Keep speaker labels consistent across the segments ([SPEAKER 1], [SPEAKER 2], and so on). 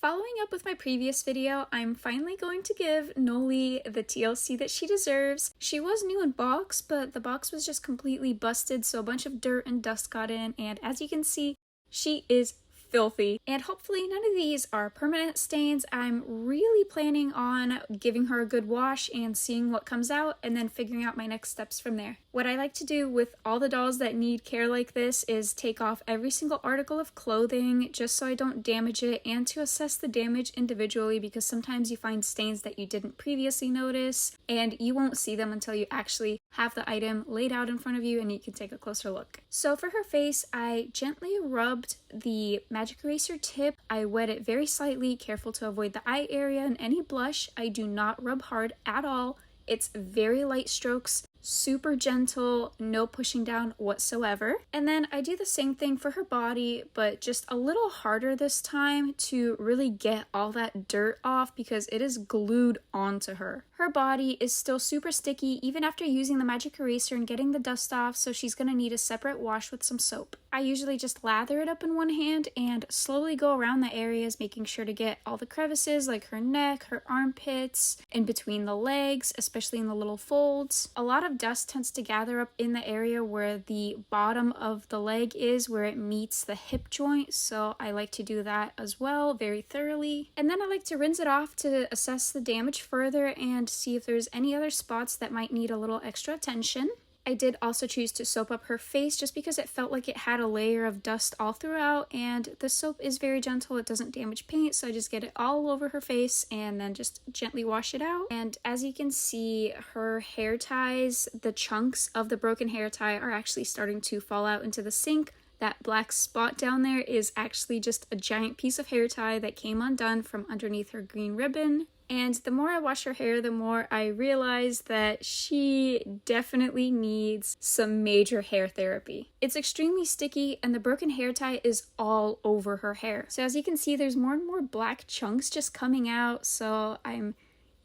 [SPEAKER 1] Following up with my previous video, I'm finally going to give Nolee the TLC that she deserves. She was new in box, but the box was just completely busted, so a bunch of dirt and dust got in, and as you can see, she is filthy. And hopefully none of these are permanent stains. I'm really planning on giving her a good wash and seeing what comes out and then figuring out my next steps from there. What I like to do with all the dolls that need care like this is take off every single article of clothing just so I don't damage it, and to assess the damage individually, because sometimes you find stains that you didn't previously notice and you won't see them until you actually have the item laid out in front of you and you can take a closer look. So for her face, I gently rubbed the magic eraser tip. I wet it very slightly, careful to avoid the eye area and any blush. I do not rub hard at all. It's very light strokes, super gentle, no pushing down whatsoever. And then I do the same thing for her body, but just a little harder this time to really get all that dirt off because it is glued onto her. Her body is still super sticky even after using the magic eraser and getting the dust off, so she's gonna need a separate wash with some soap. I usually just lather it up in one hand and slowly go around the areas, making sure to get all the crevices like her neck, her armpits, in between the legs, especially in the little folds. A lot of dust tends to gather up in the area where the bottom of the leg is, where it meets the hip joint, so I like to do that as well very thoroughly. And then I like to rinse it off to assess the damage further and see if there's any other spots that might need a little extra attention. I did also choose to soap up her face just because it felt like it had a layer of dust all throughout, and the soap is very gentle, it doesn't damage paint, so I just get it all over her face and then just gently wash it out. And as you can see, her hair ties, the chunks of the broken hair tie are actually starting to fall out into the sink. That black spot down there is actually just a giant piece of hair tie that came undone from underneath her green ribbon. And the more I wash her hair, the more I realize that she definitely needs some major hair therapy. It's extremely sticky and the broken hair tie is all over her hair. So as you can see, there's more and more black chunks just coming out, so I'm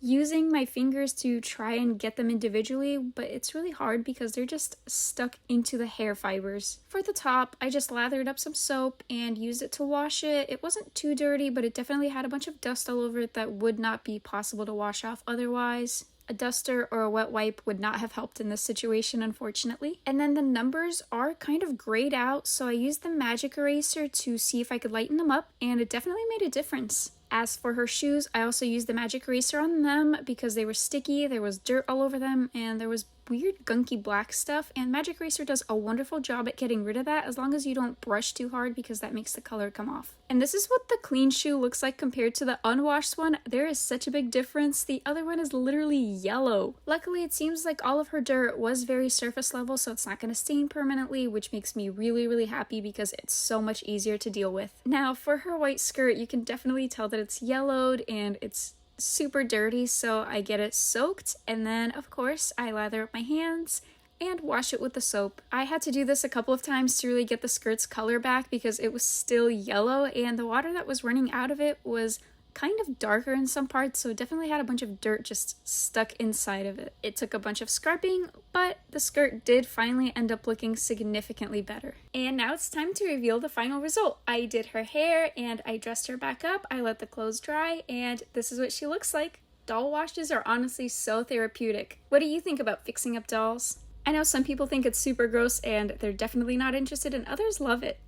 [SPEAKER 1] using my fingers to try and get them individually, but it's really hard because they're just stuck into the hair fibers. For the top, I just lathered up some soap and used it to wash it. It wasn't too dirty, but it definitely had a bunch of dust all over it that would not be possible to wash off otherwise. A duster or a wet wipe would not have helped in this situation, unfortunately. And then the numbers are kind of grayed out, so I used the magic eraser to see if I could lighten them up, and it definitely made a difference. As for her shoes, I also used the magic eraser on them because they were sticky, there was dirt all over them, and there was weird gunky black stuff, and magic eraser does a wonderful job at getting rid of that as long as you don't brush too hard because that makes the color come off. And this is what the clean shoe looks like compared to the unwashed one. There is such a big difference. The other one is literally yellow. Luckily, it seems like all of her dirt was very surface level, so it's not going to stain permanently, which makes me really happy because it's so much easier to deal with. Now, for her white skirt, you can definitely tell that it's yellowed and it's super dirty, so I get it soaked, and then of course I lather up my hands and wash it with the soap. I had to do this a couple of times to really get the skirt's color back because it was still yellow and the water that was running out of it was kind of darker in some parts, so it definitely had a bunch of dirt just stuck inside of it. It took a bunch of scrubbing, but the skirt did finally end up looking significantly better. And now it's time to reveal the final result. I did her hair and I dressed her back up, I let the clothes dry, and this is what she looks like. Doll washes are honestly so therapeutic. What do you think about fixing up dolls? I know some people think it's super gross and they're definitely not interested, and others love it.